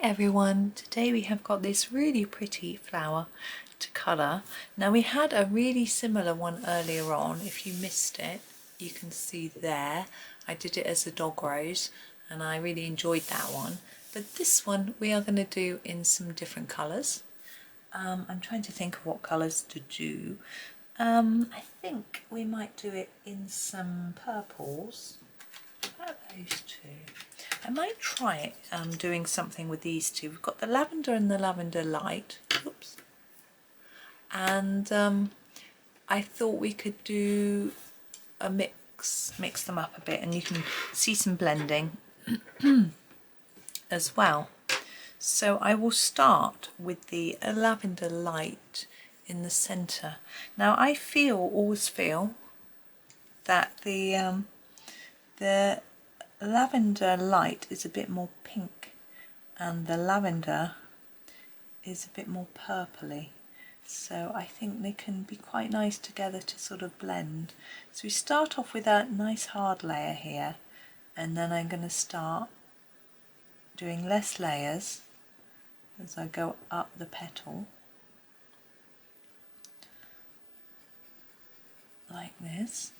everyone, today we have got this really pretty flower to colour. Now we had a really similar one earlier on. If you missed it, you can see there I did it as a dog rose and I really enjoyed that one, but this one we are going to do in some different colours. I'm trying to think of what colours to do. I think we might do it in some purples. About those two. I might try it doing something with these two. We've got the lavender and the lavender light. Oops. And I thought we could do a mix them up a bit, and you can see some blending as well. So I will start with the lavender light in the centre. Now I always feel that the lavender light is a bit more pink and the lavender is a bit more purpley, so I think they can be quite nice together to sort of blend. So we start off with a nice hard layer here, and then I'm going to start doing less layers as I go up the petal like this.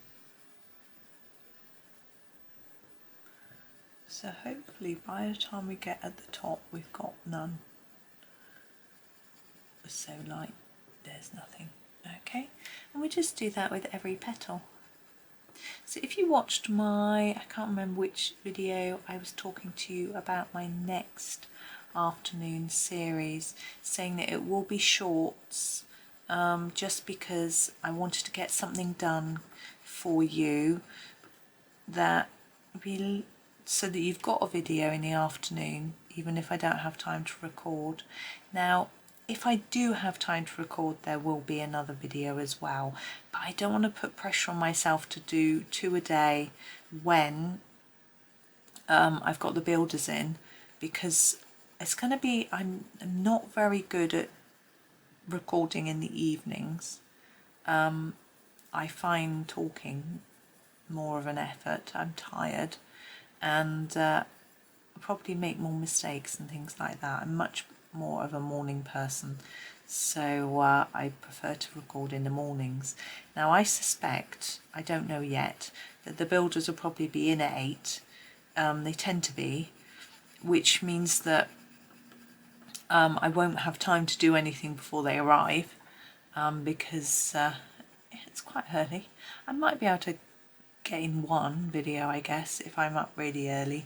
So hopefully by the time we get at the top we've got none. It's so light, there's nothing. Okay, and we just do that with every petal. So if you watched I can't remember which video, I was talking to you about my next afternoon series, saying that it will be shorts, just because I wanted to get something done for you so that you've got a video in the afternoon, even if I don't have time to record. Now, if I do have time to record, there will be another video as well, but I don't want to put pressure on myself to do 2 a day when I've got the builders in, because it's going to be, I'm not very good at recording in the evenings. I find talking more of an effort. I'm tired, and probably make more mistakes and things like that. I'm much more of a morning person, so I prefer to record in the mornings. Now I suspect, I don't know yet, that the builders will probably be in at 8. They tend to be, which means that I won't have time to do anything before they arrive, because it's quite early. I might be able to get in one video, I guess, if I'm up really early,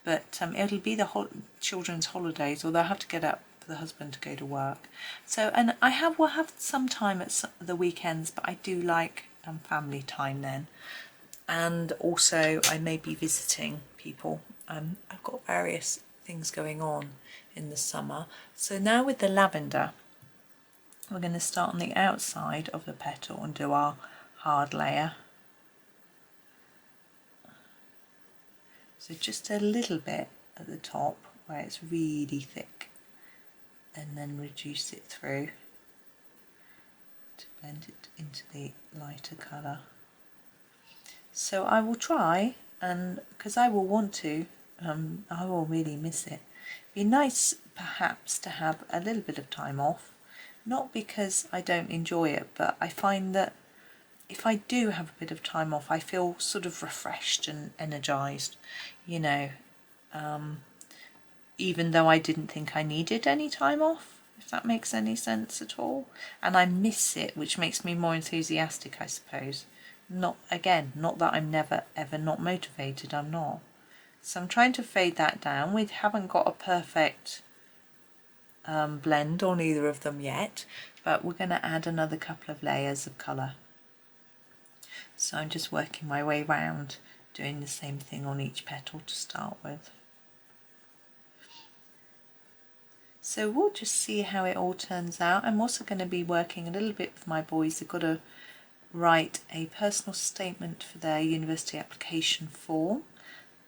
but it'll be the children's holidays, or they'll have to get up for the husband to go to work. So, and will have some time at the weekends, but I do like family time then. And also I may be visiting people. I've got various things going on in the summer. So now with the lavender, we're going to start on the outside of the petal and do our hard layer. So just a little bit at the top where it's really thick, and then reduce it through to blend it into the lighter colour. So I will try, and because I will want to, I will really miss it. Be nice perhaps to have a little bit of time off, not because I don't enjoy it, but I find that if I do have a bit of time off, I feel sort of refreshed and energised, you know, even though I didn't think I needed any time off, if that makes any sense at all. And I miss it, which makes me more enthusiastic, I suppose. Not that I'm never ever not motivated, I'm not. So I'm trying to fade that down. We haven't got a perfect blend on either of them yet, but we're going to add another couple of layers of colour. So I'm just working my way round, doing the same thing on each petal to start with. So we'll just see how it all turns out. I'm also going to be working a little bit with my boys. They've got to write a personal statement for their university application form,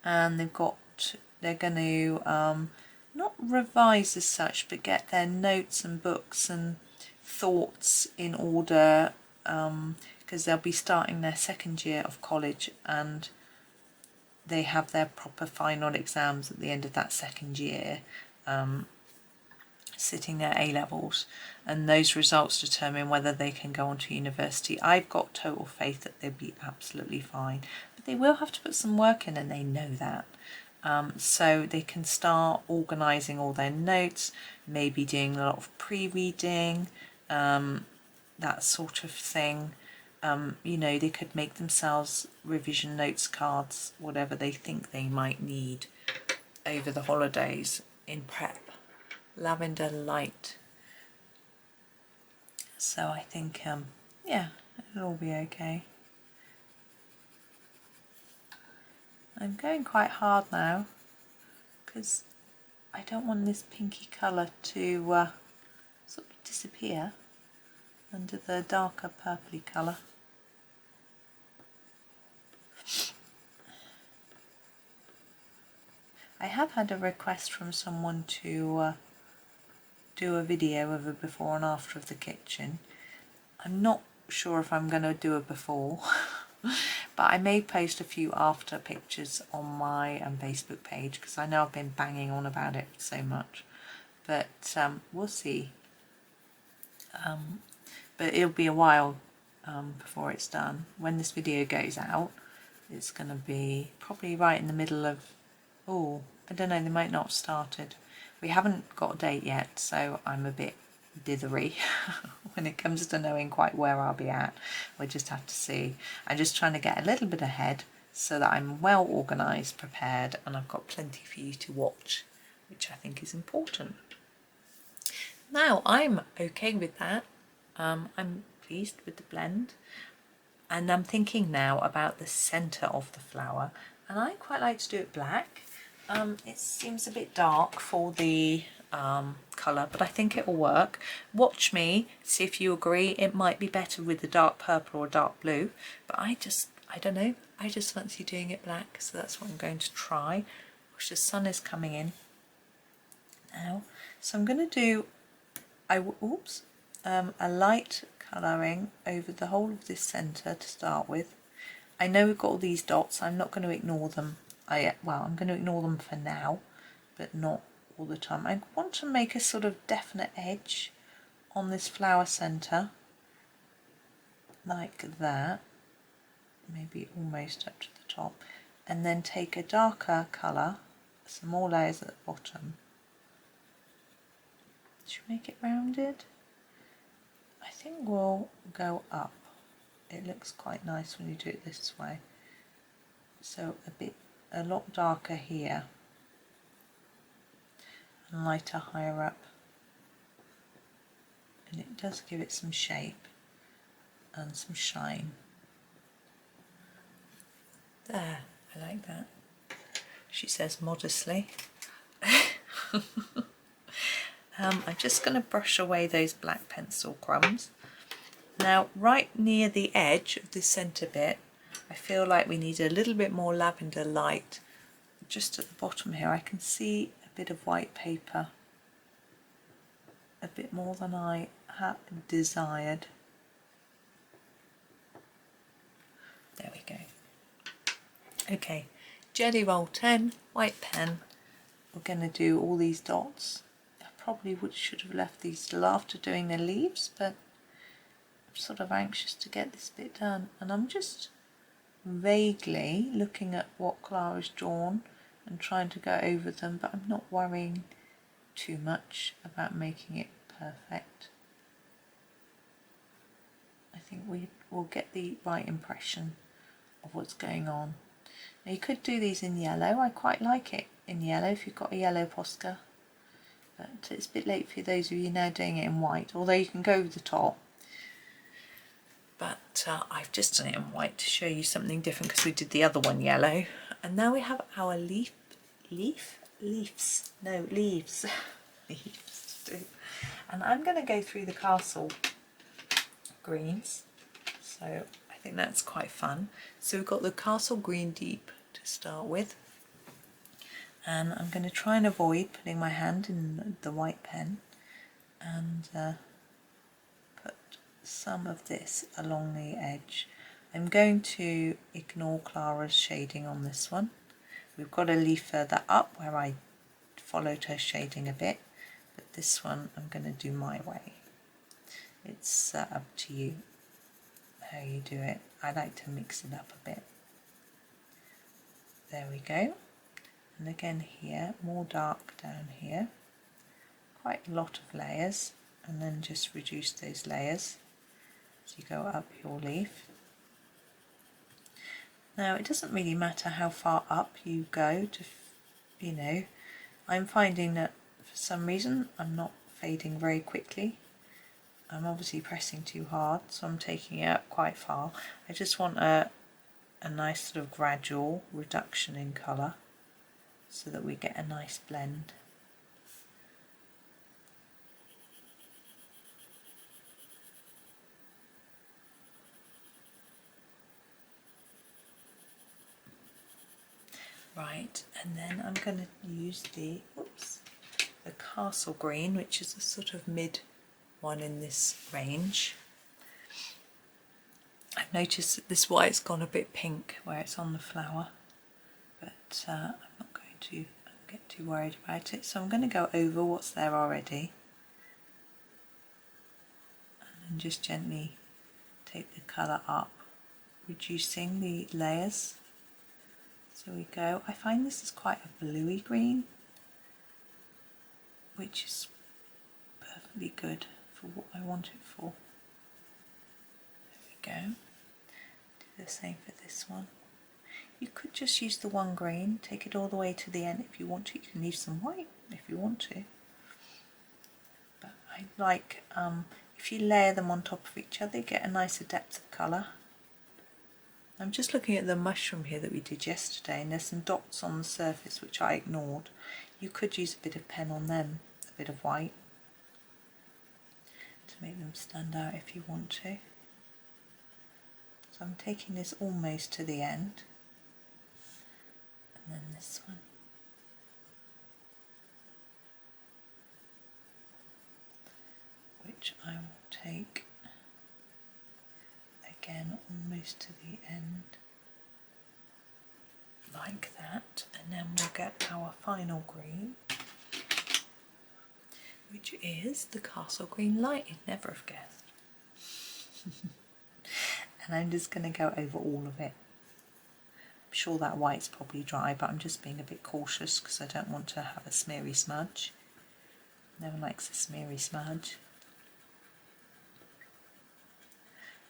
and they're going to not revise as such, but get their notes and books and thoughts in order, because they'll be starting their second year of college, and they have their proper final exams at the end of that second year. sitting their A-levels, and those results determine whether they can go on to university. I've got total faith that they'll be absolutely fine, but they will have to put some work in, and they know that. So they can start organising all their notes, maybe doing a lot of pre-reading, that sort of thing. You know, they could make themselves revision notes cards, whatever they think they might need over the holidays in prep. Lavender light. So I think, yeah, it'll all be okay. I'm going quite hard now because I don't want this pinky colour to sort of disappear under the darker purpley colour. I have had a request from someone to do a video of a before and after of the kitchen. I'm not sure if I'm going to do a before, but I may post a few after pictures on my Facebook page because I know I've been banging on about it so much, but we'll see. But it'll be a while before it's done. When this video goes out, it's going to be probably right in the middle of, oh, I don't know, they might not have started. We haven't got a date yet, so I'm a bit dithery when it comes to knowing quite where I'll be at. We'll just have to see. I'm just trying to get a little bit ahead so that I'm well organised, prepared, and I've got plenty for you to watch, which I think is important. Now, I'm okay with that. I'm pleased with the blend, and I'm thinking now about the centre of the flower, and I quite like to do it black. It seems a bit dark for the colour, but I think it will work. Watch me, see if you agree. It might be better with the dark purple or dark blue, but I don't know, I just fancy doing it black, so that's what I'm going to try. Which the sun is coming in now, so I'm going to do a light colouring over the whole of this centre to start with. I know we've got all these dots, I'm not going to ignore them. Well, I'm going to ignore them for now, but not all the time. I want to make a sort of definite edge on this flower centre, like that, maybe almost up to the top, and then take a darker colour, some more layers at the bottom. Should we make it rounded? I think we'll go up. It looks quite nice when you do it this way. So a lot darker here and lighter higher up, and it does give it some shape and some shine. There, I like that, she says modestly. I'm just going to brush away those black pencil crumbs. Now, right near the edge of the centre bit, I feel like we need a little bit more lavender light. Just at the bottom here, I can see a bit of white paper, a bit more than I had desired. There we go. Okay, Jelly Roll 10, white pen. We're going to do all these dots. I probably should have left these till after doing the leaves, but I'm sort of anxious to get this bit done, and I'm just vaguely looking at what Klara's drawn and trying to go over them, but I'm not worrying too much about making it perfect. I think we will get the right impression of what's going on. Now, you could do these in yellow. I quite like it in yellow if you've got a yellow Posca, but it's a bit late for those of you now doing it in white, although you can go over the top. But I've just done it in white to show you something different because we did the other one yellow. And now we have our leaves to do. And I'm going to go through the castle greens, so I think that's quite fun. So we've got the castle green deep to start with, and I'm going to try and avoid putting my hand in the white pen and put some of this along the edge. I'm going to ignore Klara's shading on this one. We've got a leaf further up where I followed her shading a bit, but this one I'm going to do my way. It's up to you how you do it. I like to mix it up a bit. There we go. And again here, more dark down here. Quite a lot of layers, and then just reduce those layers as you go up your leaf. Now it doesn't really matter how far up you go to, you know, I'm finding that for some reason I'm not fading very quickly. I'm obviously pressing too hard, so I'm taking it up quite far. I just want a nice sort of gradual reduction in colour so that we get a nice blend. Right, and then I'm going to use the castle green, which is a sort of mid one in this range. I've noticed that this white's gone a bit pink where it's on the flower, but I'm not going to get too worried about it. So I'm going to go over what's there already and then just gently take the colour up, reducing the layers. So we go. I find this is quite a bluey green, which is perfectly good for what I want it for. There we go. Do the same for this one. You could just use the one green, take it all the way to the end if you want to. You can leave some white if you want to. But I like, if you layer them on top of each other, you get a nicer depth of colour. I'm just looking at the mushroom here that we did yesterday, and there's some dots on the surface which I ignored. You could use a bit of pen on them, a bit of white, to make them stand out if you want to. So I'm taking this almost to the end, and then this one. Which I will take again almost to the end, like that, and then we'll get our final green, which is the castle green light. You'd never have guessed. And I'm just going to go over all of it. I'm sure that white's probably dry, but I'm just being a bit cautious because I don't want to have a smeary smudge. No one likes a smeary smudge.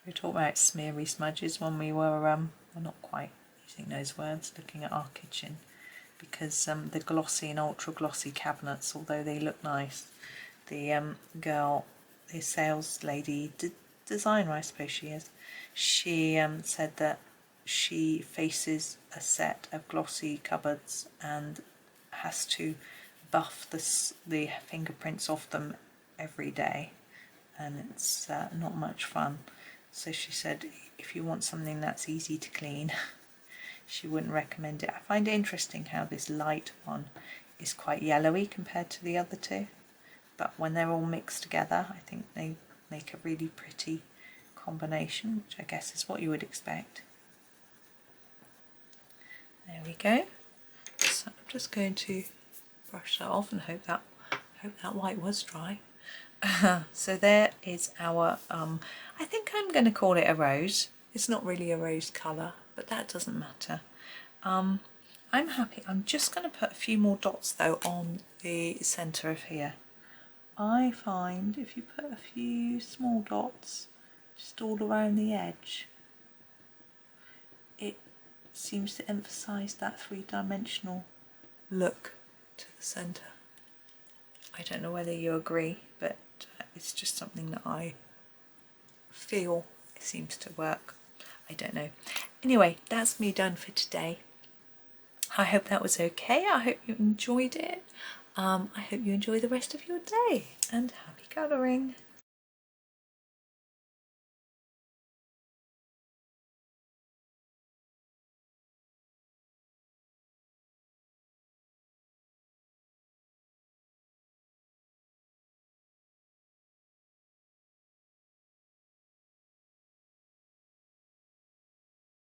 We were talking about smeary smudges when we were, well, not quite using those words, looking at our kitchen, because the glossy and ultra glossy cabinets, although they look nice, the girl, the sales lady, designer I suppose she is, she said that she faces a set of glossy cupboards and has to buff the fingerprints off them every day, and it's not much fun. So she said if you want something that's easy to clean, she wouldn't recommend it. I find it interesting how this light one is quite yellowy compared to the other two, but when they're all mixed together I think they make a really pretty combination, which I guess is what you would expect. There we go. So I'm just going to brush that off and hope that white was dry. So there is our, I think I'm going to call it a rose. It's not really a rose colour, but that doesn't matter. I'm happy. I'm just going to put a few more dots though on the centre of here. I find if you put a few small dots just all around the edge, it seems to emphasise that three-dimensional look to the centre. I don't know whether you agree, but it's just something that I feel it seems to work. I don't know. Anyway, that's me done for today. I hope that was okay. I hope you enjoyed it. I hope you enjoy the rest of your day, and happy colouring.